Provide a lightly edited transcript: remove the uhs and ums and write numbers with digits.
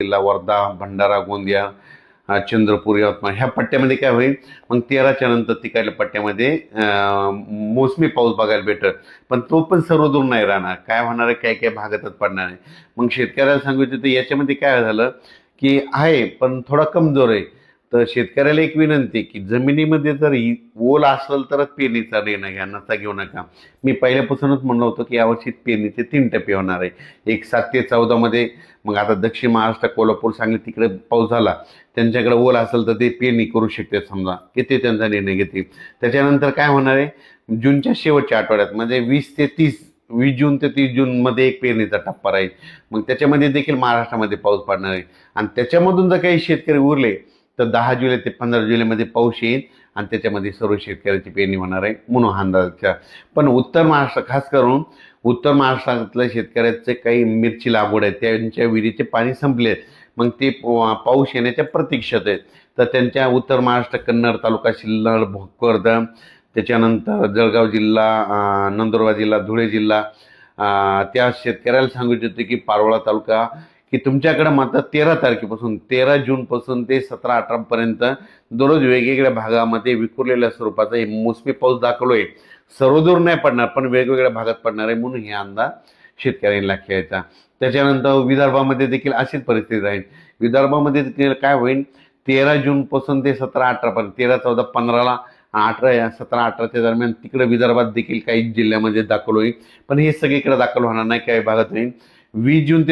जिल्हा, वर्धा, भंडारा, गोंदिया, चंद्रपूर, यवतमाळ ह्या पट्ट्यामध्ये काय होईल, मग 13च्या नंतर तिकडल्या पट्ट्यामध्ये मोसमी पाऊस बघायला भेटत. पण तो पण सर्वदूर नाही राहणार. काय होणार आहे, काही काही भागातच पडणार आहे. मग शेतकऱ्याला सांगायचं तर याच्यामध्ये काय झालं की आहे पण थोडा कमजोर आहे. तर शेतकऱ्याला एक विनंती की जमिनीमध्ये जर ओल असेल तरच पेरणीचा निर्णय घ्या, नसता घेऊ नका. मी पहिल्यापासूनच म्हणलं होतं की यावर्षी पेरणीचे 3 टप्पे होणार आहे. एक 7 ते 14 मध्ये. मग आता दक्षिण महाराष्ट्र, कोल्हापूर, सांगली तिकडे पाऊस झाला, त्यांच्याकडे ओल असेल तर ते पेरणी करू शकते, समजा की ते त्यांचा निर्णय घेतील. त्याच्यानंतर काय होणार आहे, जूनच्या शेवटच्या आठवड्यात म्हणजे 20 जून ते 30 जून मध्ये एक पेरणीचा टप्पा राहील. मग त्याच्यामध्ये देखील महाराष्ट्रामध्ये पाऊस पडणार आहे. आणि त्याच्यामधून जर काही शेतकरी उरले तर 10 जुलै ते 15 जुलैमध्ये पाऊस येईल आणि त्याच्यामध्ये सर्व शेतकऱ्याची पेरणी होणार आहे म्हणून अंदाजाच्या. पण उत्तर महाराष्ट्र, खास करून उत्तर महाराष्ट्रातल्या शेतकऱ्याचे काही मिरची लागवड आहे, त्यांच्या विहिरीचे पाणी संपले, मग ते पाऊस येण्याच्या प्रतीक्षेत आहेत. तर त्यांच्या उत्तर महाराष्ट्र, कन्नड तालुका, सिल्लोड, भोकरदन, त्याच्यानंतर जळगाव जिल्हा, नंदुरबार जिल्हा, धुळे जिल्हा, त्या शेतकऱ्याला सांगू इच्छितो की पारोळा तालुका, की तुमच्याकडे मात्र 13 तारखेपासून 13 जूनपासून ते 17-18 पर्यंत दररोज वेगवेगळ्या भागामध्ये विखुरलेल्या स्वरूपाचा हे मोसमी पाऊस दाखवलोय. सर्वदूर नाही पडणार पण वेगवेगळ्या भागात पडणार आहे म्हणून हे अंदाज शेतकऱ्यांना घ्यायचा. त्याच्यानंतर विदर्भामध्ये देखील अशीच परिस्थिती राहील. विदर्भामध्ये देखील काय होईल, 13 जूनपासून ते 17-18 पर्यंत, 13, 14, 15ला, 18, 17, 18च्या दरम्यान तिकडे विदर्भात देखील काही जिल्ह्यामध्ये दाखल होईल. पण हे सगळीकडे दाखल होणार नाही, काही भागात होईल. 20 जून ते